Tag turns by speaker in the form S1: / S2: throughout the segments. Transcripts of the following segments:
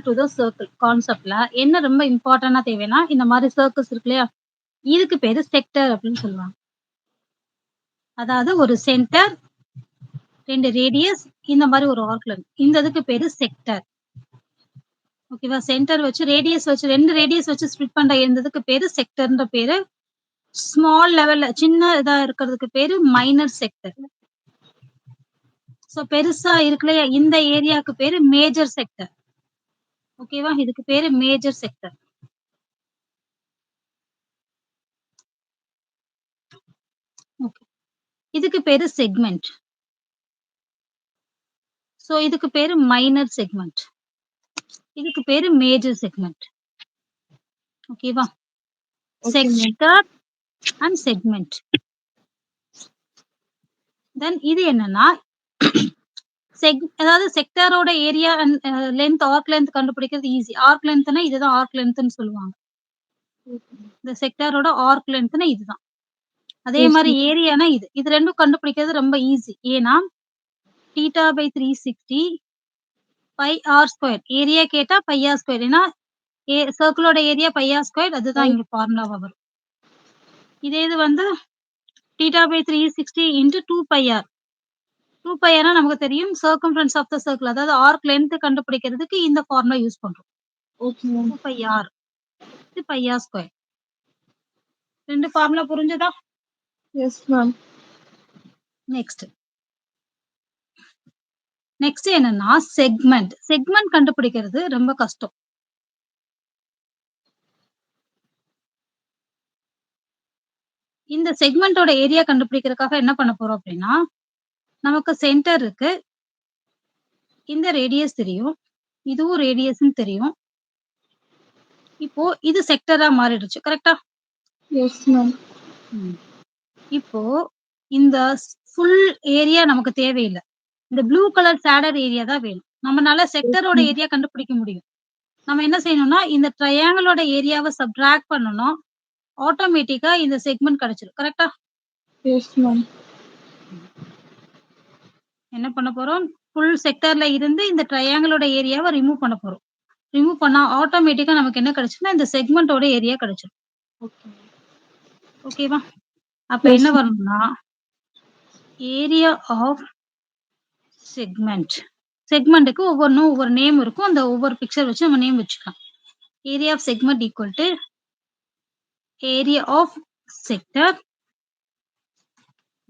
S1: To the circle கான்செப்ட்ல என்ன ரொம்ப இம்பார்ட்டன்ட்டா தேவைன்னா, இந்த மாரி சர்க்கிள்ஸ் இருக்கு இல்லையா? இதுக்கு பேரு செக்டர் அப்படின்னு சொல்லுவாங்க. அதாவது ஒரு சென்டர், 2 ரேடியஸ் இந்த மாரி ஒரு ஆர்க் லென்த். இந்த இதுக்கு பேரு செக்டர். ஓகேவா? சென்டர் வச்சு ரேடியஸ் வச்சு 2 ரேடியஸ் வச்சு ஸ்ப்ளிட் பண்ற இந்த இதுக்கு பேரு செக்டர்ன்ற பேரு. ஸ்மால் லெவல்ல சின்ன இதா இருக்கிறதுக்கு பேரு மைனர் செக்டர். பெருசா இருக்கு இல்லையா? இந்த ஏரியாக்கு பேரு மேஜர் செக்டர். ஓகேவா? இதுக்கு பேரு மேஜர் செக்டர். ஓகே. இதுக்கு பேரு செக்மென்ட். இதுக்கு பேரு மைனர் செக்மென்ட். இதுக்கு பேரு மேஜர் செக்மென்ட். ஓகேவா? Sector and segment. தென் இது என்னன்னா அதாவது செக்டாரோட area and length arc length கண்டுபிடிக்கிறது ஈஸி. ஆர்க் லென்த்னா இதுதான் ஆர்க் லென்த்ன்னு சொல்லுவாங்க. இந்த செக்டாரோட ஆர்க் லென்த்னா இதுதான். அதே மாரி ஏரியானா இது. இது 2ம் கண்டுபிடிக்கிறது ரொம்ப ஈஸி. ஏன்னா θ/360 πr². ஏரியா கேட்டா πr². ஏன்னா சர்க்கிளோட ஏரியா πr². அதுதான் இங்க ஃபார்முலாவா வரும். இதே இது வந்து θ/360 × 2πr. 2πrனா நமக்கு தெரியும் சர்க்கம்ஃபரன்ஸ் ஆஃப் த சர்க்கிள். அதாவது ஆர்க் லென்த் கண்டுபிடிக்கிறதுக்கு இந்த ஃபார்முலா யூஸ் பண்றோம்.
S2: Okay ma'am.
S1: 2πr. இது πr². 2 ஃபார்முலா புரிஞ்சதா?
S2: Yes ma'am.
S1: நெக்ஸ்ட் என்னன்னா செக்மென்ட். செக்மென்ட் கண்டுபிடிக்கிறது ரொம்ப கஷ்டம். இந்த செக்மென்ட்டோட ஏரியா கண்டுபிடிக்கிறதுக்காக என்ன பண்ண போறோம் அப்படின்னா, நமக்கு சென்டர் இருக்கு. இந்த ரேடியஸ் தெரியும். இதுவும் ரேடியஸ்ன்னு தெரியும். இப்போ இது செக்டரா மாறிடுச்சு. கரெக்ட்டா?
S2: S ma'am.
S1: இப்போ இந்த ஃபுல் ஏரியா நமக்கு தேவையில்ல. இந்த ப்ளூ கலர் ஷேடட் ஏரியா தான் வேணும். நம்மனால செக்டரோட ஏரியா கண்டுபிடிக்க முடியும். நம்ம என்ன செய்யணும்னா, இந்த ட்ரையாங்கிளோட ஏரியாவ சப்ட்ராக்ட் பண்ணணும். ஆட்டோமேட்டிக்கா இந்த செக்மென்ட் கிடைச்சிரும். கரெக்ட்டா?
S2: Yes ma'am.
S1: என்ன பண்ண போறோம்? ஃபுல் செக்டார்ல இருந்து இந்த ட்ரையாங்கிளோட ஏரியாவ ரிமூவ் பண்ண போறோம். ரிமூவ் பண்ணா ஆட்டோமேட்டிக்கா நமக்கு என்ன கிடைச்சுன்னா, இந்த செக்மென்ட்டோட ஏரியா கிடைச்சிரும்.
S2: ஓகே.
S1: ஓகேவா? அப்ப
S2: எஸ்
S1: என்ன வரணும்னா, ஏரியா ஆஃப் செக்மென்ட். செக்மென்ட்க்கு ஒவ்வொரு நேம் இருக்கும். அந்த ஒவ்வொரு பிக்சர் வச்சு நம்ம நேம் வச்சுக்கலாம். Area of segment equal to area of sector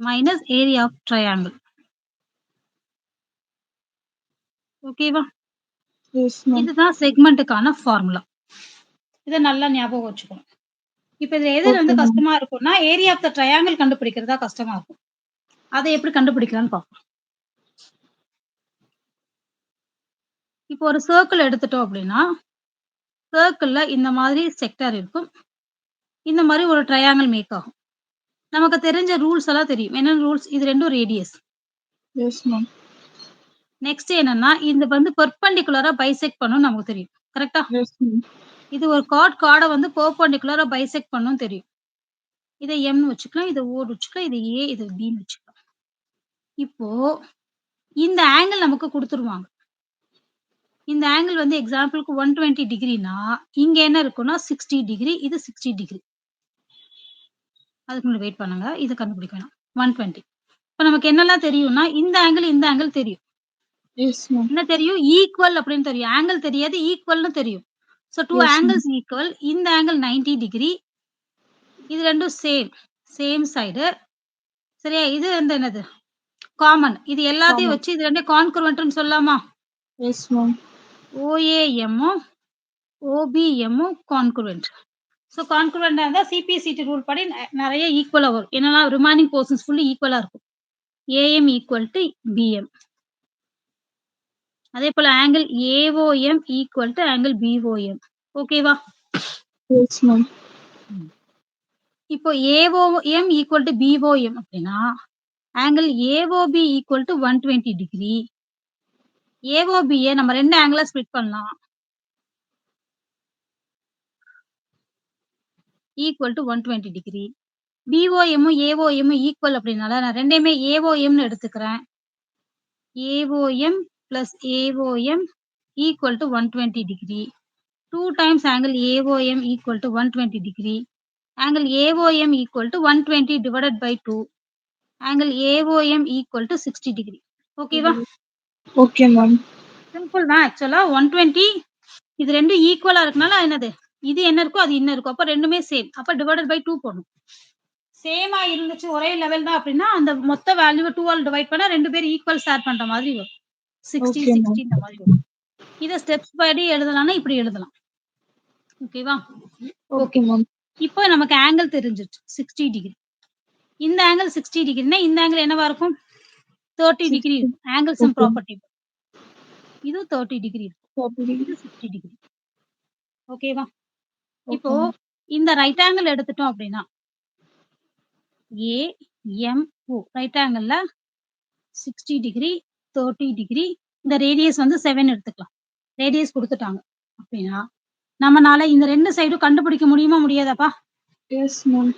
S1: minus area of triangle. ஓகேவா?
S2: Yes ma'am.
S1: இதுதான் செக்மென்ட்க்கான ஃபார்முலா. இத நல்லா ஞாபகம் வச்சுக்கணும். இப்ப இதுல எது
S2: ஓகே
S1: வந்து
S2: மேம்.
S1: கஷ்டமா இருக்கும்னா, ஏரியா ஆஃப் த ட்ரையாங்கிள் கண்டுபிடிக்கிறது தான் கஷ்டமா இருக்கும். அத எப்படி கண்டுபிடிக்கலாம்னு பார்ப்போம். இப்போ ஒரு சர்க்கிள் எடுத்துட்டோம் அப்படின்னா, சர்க்கிள்ல இந்த மாதிரி செக்டார் இருக்கும். இந்த மாரி ஒரு ட்ரையாங்கிள் மேக் ஆகும். நமக்கு தெரிஞ்ச ரூல்ஸ் எல்லாம் தெரியும். என்னென்ன ரூல்ஸ்? இது 2ம் ரேடியஸ்.
S2: Yes ma'am.
S1: நெக்ஸ்ட் என்னன்னா, இது வந்து பெர்பெண்டிகுலரா பைசெக்ட் பண்ணும்னு நமக்கு தெரியும். கரெக்ட்டா?
S2: Yes ma'am.
S1: இது ஒரு கார்ட வந்து பெர்பெண்டிகுலரா பைசெக்ட் பண்ணும்னு தெரியும். இத எம்ன்னு வச்சுக்கலாம். இத ஓன்னு வச்சுக்கலாம். இது ஏ, இது பின்னு வச்சுக்கலாம். இப்போ இந்த ஆங்கிள் நமக்கு குடுத்துருவாங்க. இந்த ஆங்கிள் வந்து எக்ஸாம்பிள்க்கு 120 டிகிரினா, இங்க என்ன இருக்கும்னா 60 டிகிரி. இது 60 டிகிரி. அதுக்கு முன்னாடி வெயிட் பண்ணுங்க. இத கண்டுபிடிக்க வேணாம். 120. இப்ப நமக்கு என்னலாம் தெரியும்னா, இந்த ஆங்கிள் தெரியும்.
S2: Yes ma'am.
S1: என்ன தெரியும்? ஈக்குவல் அப்படின்னு தெரியும். ஆங்கிள் தெரியாது. ஈக்குவல்ன்னு தெரியும். 2
S2: எஸ் மேம்.
S1: Angles equal. இந்த ஆங்கிள் 90 டிகிரி. இது 2ம் சேம் சைடு. சரியா? இது வந்து என்னது? காமன். இது எல்லாத்தையும்
S2: காமன்.
S1: வச்சு இது 2ம் கான்கர்வன்ட்ன்னு சொல்லலாமா?
S2: Yes ma'am.
S1: OAMமும், OBMமும் கான்கர்வன்ட். கான்கர்வன்ட்டா இருந்தா சிபி/சிடி ரூல் படி நெறைய ஈக்குவலா வரும். என்னன்னா ரிமைனிங் போர்ஷன்ஸ் ஃபுல்லி ஈக்குவலா இருக்கும். AM equal to BM. அதேபோல angle AOM equal to angle BOM. ஓகேவா?
S2: Yes ma'am.
S1: இப்போ AOM ஈக்குவல் டூ BOM அப்படின்னா, angle AOB equal to 120 degree. AOBய நம்ம 2 ஆங்கிளா ஸ்ப்ளிட் பண்ணலாம். Equal to 120 degree. BOMமும் AOMமும் ஈக்குவல் அப்படின்னால நான் 2யுமே AOMன்னு எடுத்துக்கிறேன். AOM plus AOM equal to 120 degree. 2 times angle AOM equal to 120 degree. Angle AOM equal to 120 divided by 2. Angle AOM equal to 60 degree. Okay வா?
S2: Okay, ma'am.
S1: சிம்பிள் தான் ஆக்சுவலா 120 இது ரெண்டும் ஈக்குவலா இருக்கனால என்னது இது என்ன இருக்கோ அது இன்னும் இருக்கும் அப்ப ரெண்டுமே சேம் அப்ப டிவைடட் பை 2 போடணும் சேமா இருந்துச்சு ஒரே லெவல் தான் அப்படின்னா அந்த மொத்த வேல்யூ 2 ஆல் டிவைட் பண்ணா ரெண்டு பேரும் ஈக்குவல் ஷேர் பண்ற மாதிரி வரும் 60
S2: Okay,
S1: 60
S2: ma'am.
S1: இந்த மாதிரி வரும் இத ஸ்டெப்ஸ் படி எழுதலாம்னா இப்படி எழுதலாம் ஓகேவா
S2: Okay, ma'am.
S1: இப்போ நமக்கு ஆங்கிள் தெரிஞ்சிருச்சு 60 டிகிரி இந்த ஆங்கிள் 60 டிகிரினா இந்த ஆங்கிள் என்னவா இருக்கும் 30 டிகிரி இருக்கும் ஆங்கிள் சம்
S2: Okay.
S1: ப்ராப்பர்ட்டி இது 30 டிகிரி இருக்கும்
S2: 30
S1: இது
S2: degree.
S1: 60 டிகிரி ஓகேவா இப்போ
S2: Okay, ma'am.
S1: இந்த ரைட் ஆங்கிள் எடுத்துட்டோம் அப்படின்னா AMO ரைட் ஆங்கிள்ல 60 டிகிரி 30 டிகிரி இந்த ரேடியஸ் வந்து 7 எடுத்துக்கலாம் ரேடியஸ் கொடுத்துட்டாங்க அப்படின்னா நம்மனால இந்த ரெண்டு சைடும் கண்டுபிடிக்க முடியுமா முடியாதாப்பா
S2: Yes, ma'am.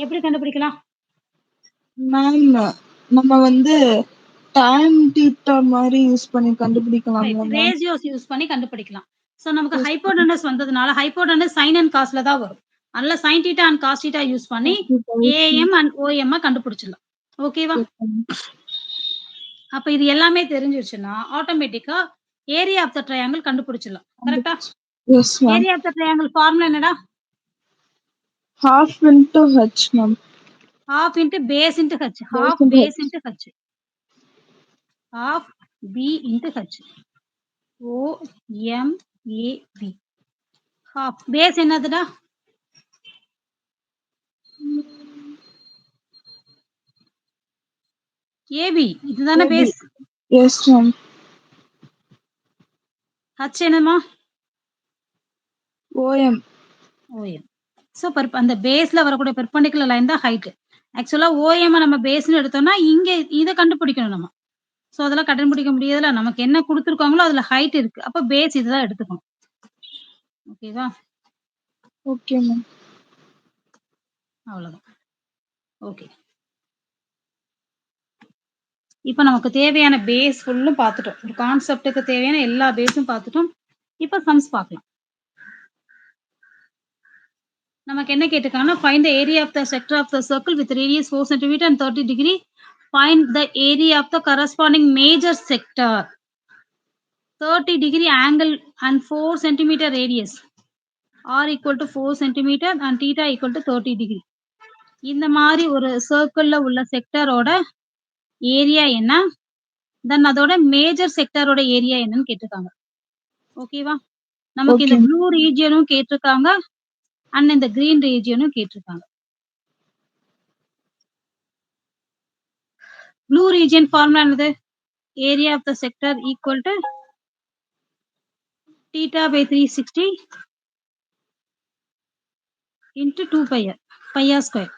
S1: எப்படி கண்டுபிடிக்கலாம்
S2: Ma'am, நம்ம வந்து tan theta மாதிரி யூஸ் பண்ணி கண்டுபிடிக்கலாம்ல மேம்
S1: ரேஷியோஸ் யூஸ் பண்ணி கண்டுபிடிக்கலாம் ஸோ நமக்கு
S2: Yes,
S1: ஹைப்போடனஸ் வந்ததுனால ஹைப்போடனஸ் சைன் அண்ட் காஸ்ல தான் வரும் அதனால sine theta and cos theta use பண்ணி ஏஎம் அண்ட் ஓஎம் கண்டுபிடிச்சிடலாம் ஓகேவா அப்ப இது எல்லாமே தெரிஞ்சிருச்சுன்னா ஆட்டோமேட்டிக்கா ஏரியா ஆஃப் த ட்ரையாங்கிள் கண்டுபிடிச்சிடலாம் கரெக்டா
S2: Yes, ma'am.
S1: Area of the triangle formula என்னடா
S2: Half into h, ma'am.
S1: half into base into h half
S2: Base into
S1: base
S2: h.
S1: into h half b into h o m a b half base என்னதுடா ab இதுதானே
S2: AB.
S1: Base
S2: Yes, ma'am.
S1: h என்னமா
S2: OM.
S1: OM so அந்த பேஸ்ல வரக்கூடிய perpendicular line தான் height ஆக்சுவலா ஓஎம் நம்ம பேஸ்னு எடுத்தோம்னா இங்க இதை கண்டுபிடிக்கணும் நம்ம ஸோ அதெல்லாம் கண்டுபிடிக்க முடியாதுல நமக்கு என்ன கொடுத்துருக்காங்களோ அதுல ஹைட் இருக்கு அப்ப பேஸ் இதுதான் எடுத்துக்கணும் ஓகேவா
S2: Okay, ma'am.
S1: அவ்வளவுதான் ஓகே இப்போ நமக்கு தேவையான பேஸ் ஃபுல்லும் பார்த்துட்டோம் ஒரு கான்செப்டுக்கு தேவையான எல்லா பேஸும் பார்த்துட்டோம் இப்போ சம்ஸ் பார்க்கலாம் நமக்கு என்ன கேட்டிருக்காங்கன்னா find the area of the sector of the circle with radius 4 cm and 30 degree find the area of the corresponding major sector 30 degree angle and 4 cm radius r equal to 4 cm and theta equal to 30 degree இந்த மாதிரி ஒரு சர்க்கிள்ல உள்ள செக்டரோட area என்ன தென் அதோட major செக்டரோட area என்னன்னு கேட்டிருக்காங்க ஓகேவா நமக்கு இந்த
S2: Okay.
S1: ப்ளூ ரீஜியனும் கேட்டிருக்காங்க அண்ட் இந்த கிரீன் ரீஜியனும் கேட்டிருக்காங்க ப்ளூ ரீஜியன் ஃபார்முலா என்னது area of the sector equal to theta by 360 into 2 pi r pi r square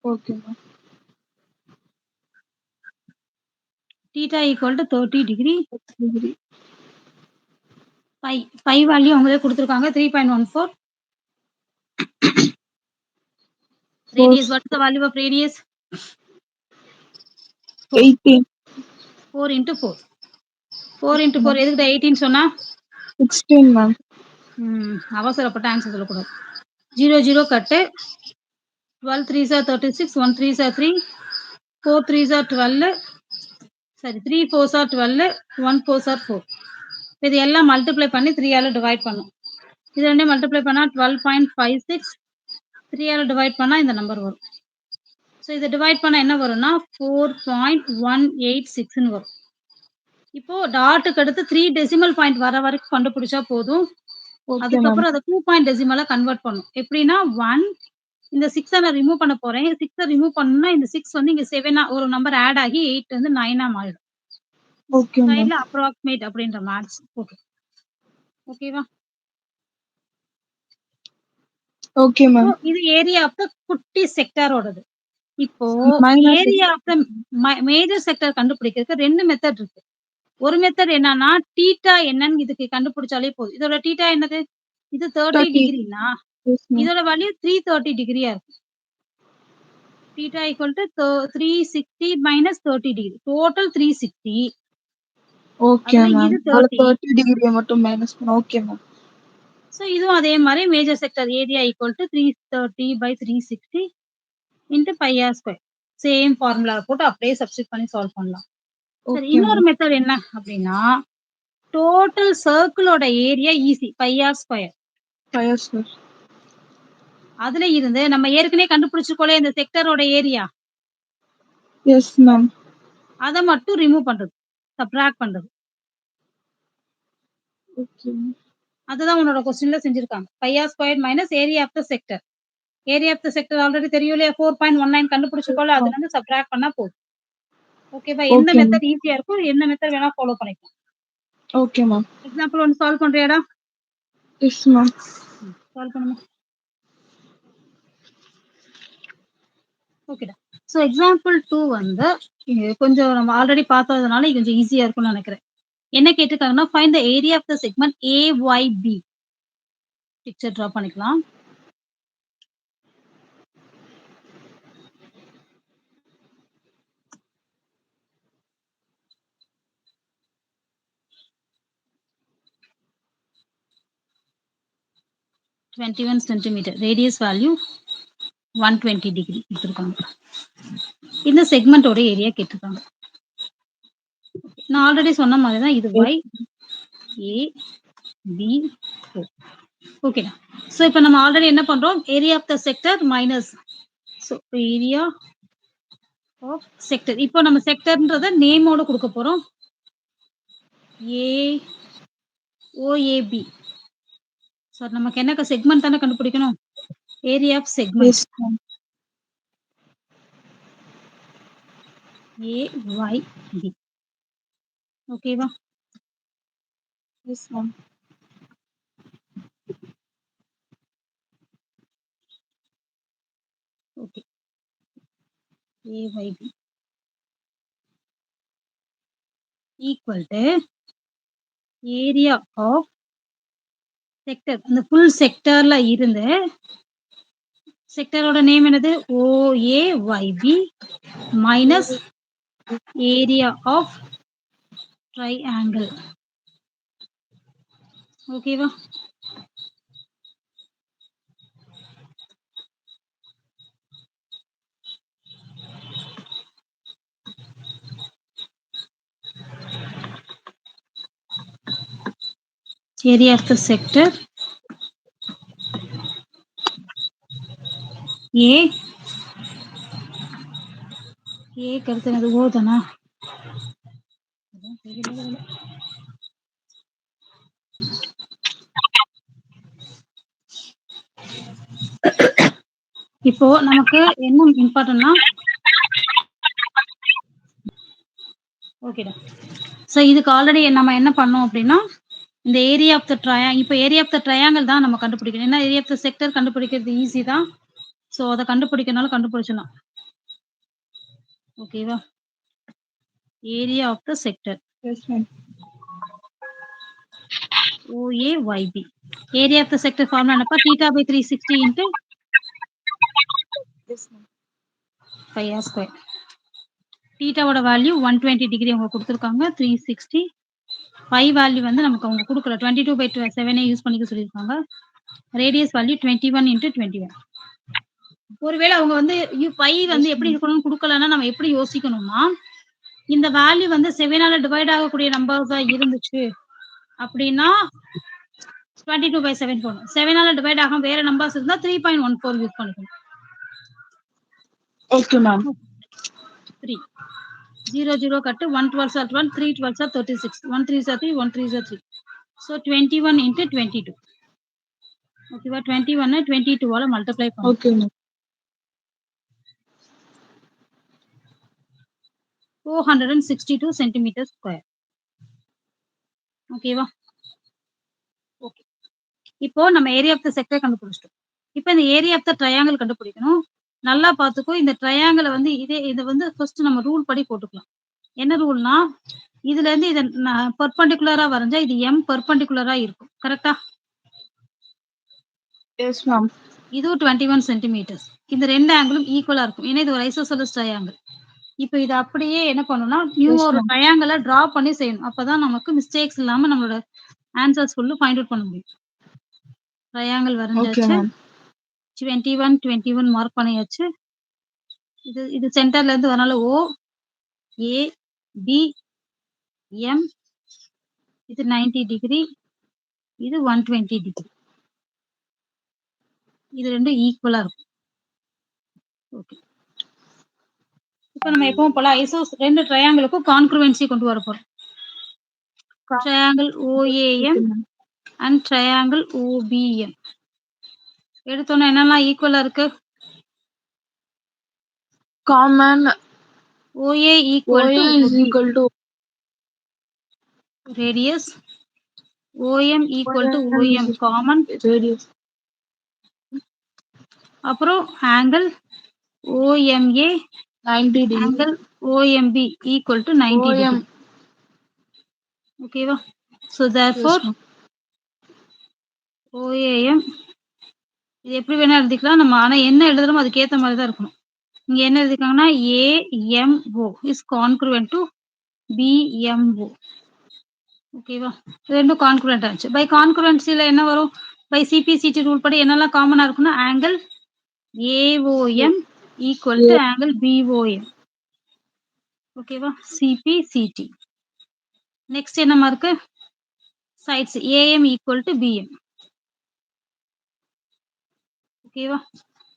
S2: Okay, ma'am.
S1: theta equal to 30 degree
S2: 30 degree.
S1: pi value அவங்களே கொடுத்துருக்காங்க 3.14 radius what is the value of radius
S2: 18.
S1: 4 into 4 4 into 4 எதுக்கிட்ட 18 சொன்னா
S2: 16, ma'am.
S1: அவசரப்பட்ட answer சொல்லக்கூடாது 0 0 கட்டு 12 3s are 36 1 3s are 3 4 3s are 12 சரி 3 4s are 12 1 4s are 4 இது எல்லாம் multiply பண்ணி 3 ஆல divide பண்ணும் இது ரெண்டையும் மல்டிப்ளை பண்ணா 12.56 3 ஆல டிவைட் பண்ணா இந்த நம்பர் வரும் ஸோ இதை டிவைட் பண்ணா என்ன வரும்னா 4.186 வரும் இப்போ டாட்டுக்கு அடுத்து 3 டெசிமல் பாயிண்ட் வர வரைக்கும் கண்டுபிடிச்சா போதும்
S2: Okay, ma'am.
S1: அதுக்கப்புறம் அதை 2 பாயிண்ட் டெசிமலா கன்வெர்ட் பண்ணும் எப்படின்னா 1 இந்த 6 நான் ரிமூவ் பண்ண போறேன் 6 ரிமூவ் பண்ணா இந்த 6 வந்து இங்க 7 ஒரு நம்பர் ஆட் ஆகி 8 வந்து 9 மாறிடும்
S2: Okay, ma'am.
S1: சைடுல அப்ராக்சிமேட் அப்படின்ற மேட்ச் ஓகே ஓகேவா
S2: Okay, ma'am.
S1: இது ஏரியா ஆஃப் த குட்டி செக்டரோடது இப்போ
S2: Minor
S1: area of the major sector கண்டுபிடிக்கிறதுக்கு ரெண்டு மெத்தட் இருக்கு ஒரு மெத்தட் என்னன்னா டீட்டா என்னன்னு இதுக்கு கண்டுபிடிச்சாலே போதும் இதோட டீட்டா என்னது இது 30
S2: 30.
S1: டிகிரினா
S2: Yes, ma'am.
S1: இதோட வேல்யூ 330 டிகிரியா இருக்கும் theta equal to 360 minus 30 degree total 360
S2: okay
S1: அதுல
S2: மேம்.
S1: இது
S2: அதுல
S1: 30.
S2: 30 டிகிரிய மட்டும் மைனஸ் பண்ண ஓகே மேம்.
S1: ஸோ இதுவும் அதே மாரி major sector area equal to 330/360 into pi r square. Same formula போட்டு அப்படியே சப்ஸ்டிட்யூட் பண்ணி சால்வ் பண்ணலாம். சரி,
S2: ஓகே
S1: இன்னொரு
S2: மேம்.
S1: மெத்தட் என்ன அப்படின்னா, டோட்டல் சர்க்கிளோட area is pi r square.
S2: ஃபயர் சார்.
S1: அதுல இருந்து நம்ம ஏற்கனவே கண்டுபிடிச்சிருக்கோலே இந்த செக்டரோட ஏரியா,
S2: எஸ் மேம்.
S1: அத மட்டும் ரிமூவ் பண்றது, சப்ட்ராக்ட் பண்றது.
S2: Okay ma'am.
S1: அதுதான் உன்னோட கொஸ்டின்ல செஞ்சிருக்காங்க. Pi r square minus area of the sector. Area of the sector already தெரியும் இல்லையா? 4.19 கண்டுபிடிச்சிருக்கோம்ல, அதுல இருந்து சப்ட்ராக்ட் பண்ணா போதும். ஓகேவா? எந்த
S2: ஓகே மேம்.
S1: மெத்தட் ஈஸியா இருக்கோ, எந்த மெத்தட் வேணா ஃபாலோ பண்ணிக்கலாம்.
S2: Okay ma'am.
S1: எக்ஸாம்பிள் ஒன்னு சால்வ் பண்றியாடா?
S2: Yes ma'am.
S1: சால்வ் பண்ணுமா. ஓகேடா. ஸோ எக்ஸாம்பிள் 2 வந்து கொஞ்சம் நம்ம ஆல்ரெடி பார்த்ததுனால இது கொஞ்சம் ஈஸியா இருக்கும்னு நினைக்கிறேன். என்ன கேட்டிருக்காங்கன்னா, find the area of the segment AYB. Picture draw பண்ணிக்கலாம். (21 centimeter). Radius value 120 degree கொடுத்துருக்காங்க. இந்த செக்மெண்டோட ஏரியா கேட்டிருக்காங்க. நான் ஆல்ரெடி சொன்ன மாதிரி தான் இது Y, A, B, O. ஓகேடா. ஸோ இப்போ நம்ம ஆல்ரெடி என்ன பண்றோம்? Area of the sector minus, so area of sector. இப்போ நம்ம செக்டர்ன்றத நேமோட கொடுக்க போறோம். OAB. சார் நமக்கு என்ன செக்மெண்ட் தானே கண்டுபிடிக்கணும். Area of segment
S2: yes ma'am.
S1: AYB. ஓகேவா?
S2: Yes ma'am.
S1: Okay. AYB equal to area of sector. அந்த ஃபுல் செக்டர்ல இருந்து செக்டரோட நேம் என்னது? OAYB minus area of triangle. ஓகேவா? Area of the sector A கருத்து என்னது? O தானா? இப்போ நமக்கு என்ன இம்பார்ட்டன்ட்னா, ஓகேடா. ஸோ இதுக்கு ஆல்ரெடி நம்ம என்ன பண்ணோம் அப்படின்னா, இந்த ஏரியா ஆஃப் த இப்போ ஏரியா ஆஃப் த ட்ரையாங்கிள் தான் நம்ம கண்டுபிடிக்கணும். ஏன்னா ஏரியா ஆஃப் த செக்டர் கண்டுபிடிக்கிறது ஈஸி தான். ஸோ அதை கண்டுபிடிக்கனாலும் கண்டுபிடிச்சிடலாம். ஓகேவா? Area of the sector
S2: yes ma'am.
S1: OAYB. Area of the sector formula என்னப்பா? θ/360 into
S2: yes ma'am.
S1: Pi r square. தீட்டாவோட வேல்யூ 120 டிகிரி அவங்க கொடுத்துருக்காங்க. 360. பை வேல்யூ வந்து நமக்கு அவங்க கொடுக்கல. 22/7 யூஸ் பண்ணிக்க சொல்லியிருக்காங்க. Radius value 21 into 21. ஒருவேளை அவங்க வந்து பை வந்து எப்படி இருக்கணும்னு கொடுக்கலன்னா நம்ம எப்படி யோசிக்கணும்னா, இந்த வேல்யூ வந்து 7ஆல டிவைட் ஆகக்கூடிய நம்பர்ஸா இருந்துச்சு அப்படின்னா 22/7 போடணும். 7ஆல டிவைட் ஆகாம வேற நம்பர்ஸ் இருந்தா 3.14 யூஸ் பண்ணிக்கணும்.
S2: Okay ma'am.
S1: 3 0 0 cut 1 12s are 1, 3 12s are 36, 1 3s are 3, 1 3s are 3. So 21 into 22. ஓகேவா? 21 22ஆல மல்டிப்ளை பண்ணணும்.
S2: Okay ma'am.
S1: 462 centimeters square. ஓகேவா? ஓகே. இப்போ நம்ம ஏரியா ஆஃப் த செக்டர் கண்டுபிடிச்சிட்டோம். இப்போ இந்த ஏரியா ஆஃப் த ட்ரையாங்கிள் கண்டுபிடிக்கணும். நல்லா பார்த்துக்கோ. இந்த ட்ரையாங்கிள வந்து இத வந்து ஃபர்ஸ்ட் நம்ம ரூல் படி போட்டுக்கலாம். என்ன ரூல்னா, இதுல இருந்து இத பெர்பெண்டிகுலரா வரைஞ்சா இது M பெர்பெண்டிகுலரா இருக்கும். கரெக்ட்டா?
S2: Yes ma'am.
S1: இதுவும் 21 சென்டிமீட்டர்ஸ். இந்த 2 ஆங்கிளும் ஈக்குவலா இருக்கும். ஏன்னா இது ஒரு ஐசோசெலஸ் ட்ரையாங்கிள். இப்ப இத அப்படியே என்ன பண்ணணும்னா, நியூ
S2: Yes,
S1: ஒரு
S2: ma'am.
S1: ட்ரையாங்கிள டிரா பண்ணி செய்யணும். அப்பதான் நமக்கு மிஸ்டேக்ஸ் இல்லாம நம்மளோட ஆன்சர்ஸ் ஃபுல்லும் ஃபைண்ட் அவுட் பண்ண முடியும். Triangle
S2: Okay,
S1: வரைஞ்சாச்சு.
S2: ma'am.
S1: 21, 21 மார்க் பண்ணியாச்சு. இது சென்டர்ல இருந்து வரனால O, A, B, M. இது 90 டிகிரி. இது 120 டிகிரி. இது 2 ஈக்குவலா இருக்கும். ஓகே. இப்ப நம்ம எப்பவும் போல ஐசோஸ் 2 ட்ரையாங்கிளுக்கும் கான்க்ருவென்சி கொண்டு வர போறோம். Triangle
S2: Okay,
S1: OAM
S2: ma'am.
S1: And triangle OBM. எடுத்தோன்னே என்னெல்லாம் ஈக்குவலா இருக்கு?
S2: Common
S1: OA equal to
S2: OA is
S1: OB.
S2: equal to
S1: Radius. OM equal to
S2: OM
S1: OM
S2: is
S1: common.
S2: radius.
S1: அப்புறம் angle OMA
S2: 90 degree.
S1: angle OMB equal to 90
S2: OM.
S1: degree. ஓகேவா? So
S2: Yes,
S1: therefore
S2: ma'am.
S1: OAM இது எப்படி வேணா எழுதிக்கலாம். நம்ம ஆனா என்ன எழுதுறோமோ அதுக்கு ஏத்த மாதிரி தான் இருக்கணும். இங்க என்ன எழுதிருக்காங்கன்னா AMO is congruent to BMO. ஓகேவா? ரெண்டும் கான்குரண்ட் ஆச்சு. பை கான்குரன்சில என்ன வரும்? பை சிபிசிடி ரூல் படி என்னெல்லாம் காமனா இருக்கும்னா angle AOM equal to angle BOM. ஓகேவா? சிபிசிடி. நெக்ஸ்ட் என்ன mark? Sides AM equal to BM. ஓகேவா?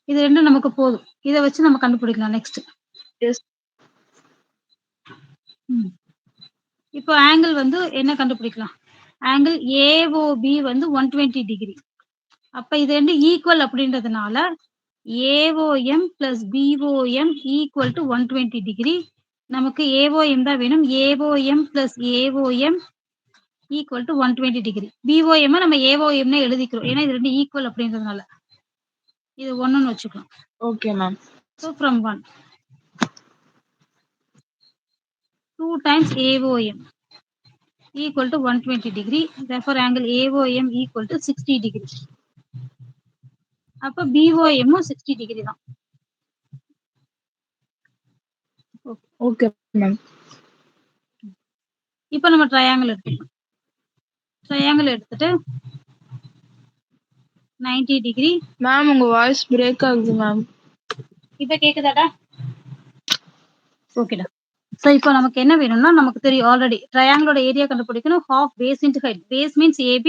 S1: இது ரெண்டும் நமக்கு போதும். இதை வச்சு நம்ம கண்டுபிடிக்கலாம் நெக்ஸ்ட்.
S2: Yes.
S1: இப்போ ஆங்கிள் வந்து என்ன கண்டுபிடிக்கலாம்? ஆங்கிள் AOB வந்து 120 டிகிரி. அப்ப இது ரெண்டு ஈக்குவல் அப்படின்றதுனால AOM plus BOM equal to 120 degree. நமக்கு AOM தான் வேணும். AOM plus AOM equal to 120 degree. BOM நம்ம AOM னே எழுதிக்கிறோம். ஏன்னா இது ரெண்டு ஈக்குவல் அப்படின்றதுனால. இது 1ன்னு வச்சுக்கலாம்.
S2: Okay, ma'am.
S1: So from 1. 2 times AOM equal to 120 degree. Therefore angle AOM equal to 60 degree. அப்ப BOM 60 டிகிரி தான்.
S2: Okay, ma'am.
S1: இப்போ நம்ம ட்ரையாங்கிள் எடுத்துக்கலாம். ட்ரையாங்கிள் எடுத்துட்டு 90 டிகிரி.
S2: மேம் உங்க வாய்ஸ் பிரேக் ஆகுது மேம்.
S1: இப்ப கேக்குதாடா? ஓகேடா. சோ இப்போ நமக்கு என்ன வேணும்னா நமக்கு தெரியும் ஆல்ரெடி ட்ரையாங்கிளோட ஏரியா கண்டுபிடிக்கணும். half base into height. Base means AB,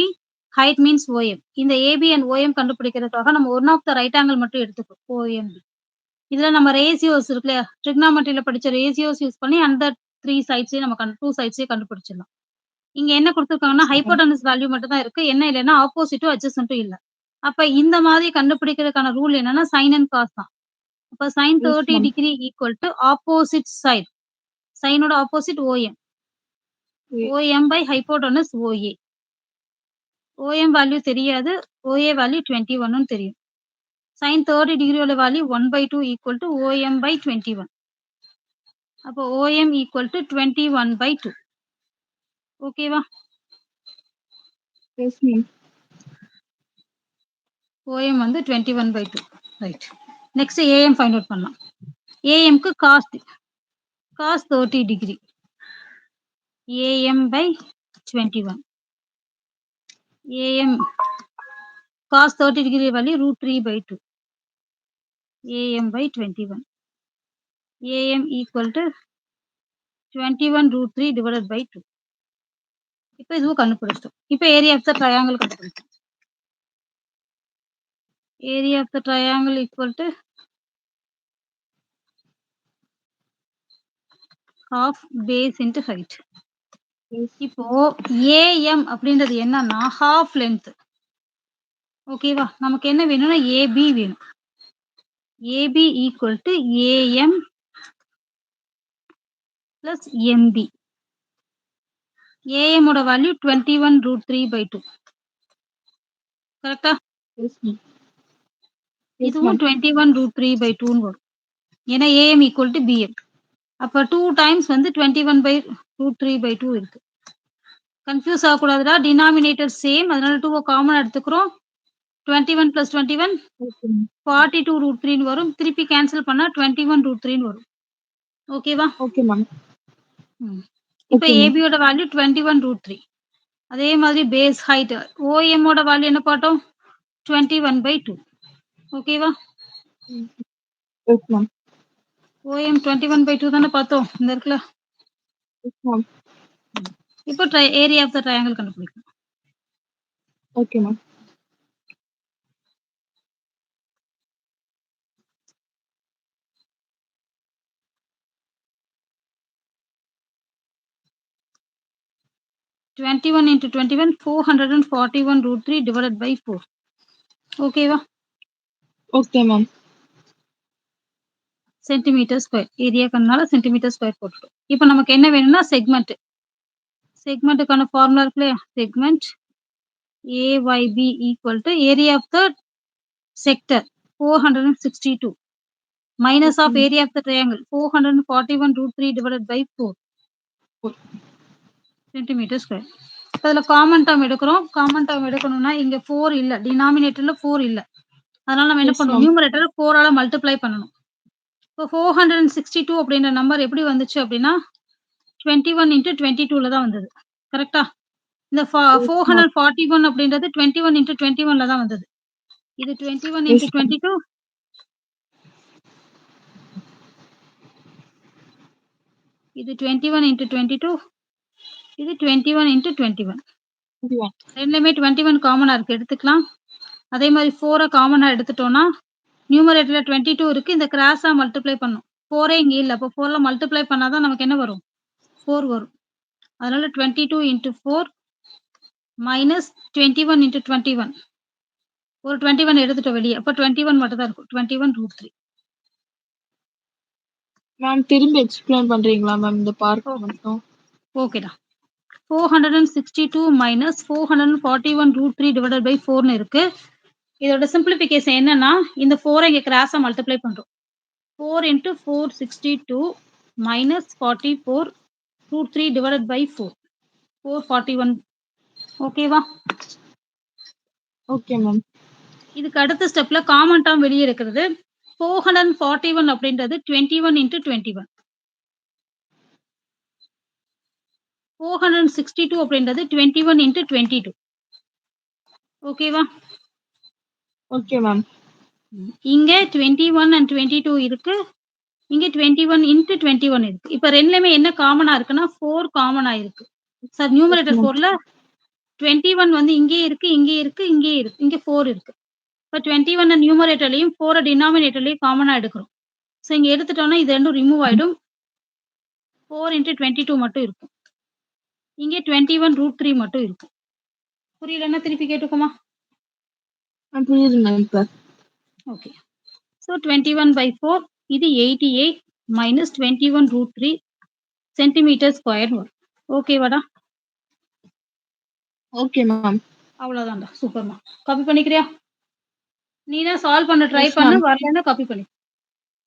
S1: height means OM. இந்த AB and OM கண்டுபிடிக்கிறதுக்காக நம்ம one of the right angle மட்டும் எடுத்துக்கோம். OMB. இதுல நம்ம ரேசியோஸ் இருக்கு இல்லையா? ட்ரிக்னாமெட்ரியில படிச்ச ரேசியோஸ் யூஸ் பண்ணி அந்த 3 சைட்ஸையும் நம்ம 2 சைட்ஸையும் கண்டுபிடிச்சிடலாம். இங்க என்ன கொடுத்துருக்காங்கன்னா ஹைப்போடனஸ் வேல்யூ மட்டும் தான் இருக்கு. என்ன இல்லைன்னா ஆப்போசிட்டும் அட்ஜசன்ட்டும் இல்ல. அப்ப இந்த மாதிரி கண்டுபிடிக்கிறதுக்கான ரூல் என்னன்னா சைன் அண்ட் காஸ் தான். அப்ப sine 30 degree equal to opposite side. சைனோட opposite OM. OM by hypotenuse OA. OM value தெரியாது. OA வேல்யூ 21 தெரியும். சைன் 30 டிகிரியோட value 1/2 equal to OM by 21. அப்போ OM ஈக்குவல் டு 21/2. ஓகேவா?
S2: Yes, ma'am.
S1: OM வந்து 21/2. Right. Next AM find out பண்ணலாம். AMக்கு cos 30 degree. AM by 21. AM cos 30 degree value √3/2. AM by 21. AM equal to 21 √3 divided by 2. இப்போ இதுவும் கண்டுபிடிச்சிட்டோம். இப்போ area of the triangle கண்டுபிடிச்சோம். Area of the triangle equal to half base into height. இப்போ AM அப்படின்றது என்னன்னா half length. ஓகேவா? நமக்கு என்ன வேணும்னா AB வேணும். AB equal to AM plus MB. AM ஓட வேல்யூ 21 √3/2. கரெக்டா?
S2: Yes, ma'am.
S1: இதுவும் 21 √3/2 வரும். ஏன்னா AM equal to BM. அப்ப 2 times வந்து 21 √3/2 இருக்கு. கன்ஃபியூஸ் ஆகக்கூடாதுடா. Denominator same. அதனால 2 காமன் எடுத்துக்கிறோம். 21 plus 21 42 √3 வரும். திருப்பி கேன்சல் பண்ணா 21 √3 வரும். ஓகேவா?
S2: Okay ma'am.
S1: ம். இப்ப
S2: ஓகே மேம்.
S1: ஏபியோட வேல்யூ 21√3. அதே மாதிரி பேஸ் ஹைட் OM ஓட வேல்யூ என்ன பார்த்தோம்? 21/2. ஓகேவா?
S2: ம். Yes ma'am.
S1: OM 21/2 தானே பார்த்தோம். இந்த இருக்குல்ல.
S2: S ma'am.
S1: இப்போ ஏரியா ஆஃப் த ட்ரையாங்கிள் கண்டுபிடிக்கணும்.
S2: Okay ma'am.
S1: Twenty-one into 21, 441√3 divided by 4. ஓகேவா?
S2: Okay ma'am.
S1: Centimetre square. Area கண்ணால சென்டிமீட்டர் ஸ்கொயர் போட்டுட்டோம். இப்போ நமக்கு என்ன வேணும்னா செக்மெண்ட். செக்மெண்ட்டுக்கான ஃபார்முலா இருக்கு இல்லையா? Segment AYB equal to area of the sector 462 minus
S2: okay
S1: of
S2: ma'am.
S1: area of the triangle 441√3 divided by 4 centimeter square. அதில் காமன் டேர்ம் எடுக்கிறோம். காமன் டேர்ம் எடுக்கணும்னா இங்க 4 இல்ல. டினாமினேட்டர்ல 4 இல்ல. அதனால நம்ம என்ன
S2: எஸ்
S1: பண்ணுவோம்?
S2: மேம்.
S1: நியூமரேட்டர் 4 ஆல மல்டிப்ளை பண்ணணும். இப்போ 462 அப்படின்ற நம்பர் எப்படி வந்துச்சு அப்படின்னா 21 into 22ல தான் வந்தது. கரெக்டா? இந்த
S2: எஸ் மேம்.
S1: 441 அப்படின்றது 21 into 21ல தான் வந்தது. இது 21 into
S2: எஸ் மேம்.
S1: 22 இது 21 into 22 இது 21 into 21. ரெண்டுலயுமே 21 காமனா இருக்கு எடுத்துக்கலாம். அதே மாதிரி 4 காமனா எடுத்துட்டோம்னா நியூமரேட்டர்ல 22 இருக்கு. இந்த கிராஸா மல்டிப்ளை பண்ணும். 4 இங்க இல்ல. அப்போ 4ல மல்டிப்ளை பண்ணாதான் நமக்கு என்ன வரும்? 4 வரும். அதனால 22 into 4 minus 21 into 21. ஒரு 21 எடுத்துட்டோம் வெளியே. அப்போ 21 மட்டும் தான் இருக்கும். 21√3.
S2: மேம் திரும்பி எக்ஸ்பிளைன் பண்றீங்களா மேம் இந்த பார்ட்
S1: ஓகே.
S2: மட்டும்?
S1: ஓகேடா. 462 minus 441√3 divided by 4ன்னு இருக்கு. இதோட சிம்பிளிஃபிகேஷன் என்னன்னா இந்த 4 இங்க கிராஸா மல்டிப்ளை பண்றோம். 4 into 462 minus 44√3 divided by 4. 441. ஓகேவா?
S2: Okay ma'am.
S1: இதுக்கு அடுத்த ஸ்டெப்ல காமன் டேர்ம் வெளியே இருக்கிறது. 441 அப்படின்றது 21 into 21. 462 அப்படின்றது 21 into 22. ஓகேவா?
S2: Okay ma'am.
S1: இங்க 21 and 22 இருக்கு. இங்க 21 into 21 இருக்கு. இப்ப ரெண்டுலயுமே என்ன காமனா இருக்குன்னா 4 காமனா இருக்கு. Sir
S2: yes
S1: numerator
S2: ma'am.
S1: 4ல 21 வந்து இங்கே இருக்கு, இங்கே இருக்கு, இங்கே இருக்கு. இங்க 4 இருக்கு. இப்ப 21 நியூமரேட்டர்லயும் 4 டினாமினேட்டர்லயும் காமனா எடுக்கிறோம். ஸோ இங்க எடுத்துட்டோம்னா இது ரெண்டும் ரிமூவ் ஆயிடும். 4 into 22 மட்டும் இருக்கும். இங்க 21√3 மட்டும் இருக்கும். புரியலன்னா திருப்பி கேட்டுக்குமா?
S2: புரியுது மேம் இப்ப.
S1: ஓகே. ஸோ 21/4 இது 88 minus 21√3 சென்டிமீட்டர் ஸ்கொயர் வரும். ஓகேவாடா?
S2: Okay ma'am.
S1: அவ்வளோதான்டா. சூப்பர்மா. காப்பி பண்ணிக்கிறியா? நீனா சால்வ் பண்ண ட்ரை
S2: எஸ்
S1: பண்ணு.
S2: மேம்.
S1: வரலன்னா காப்பி பண்ணி.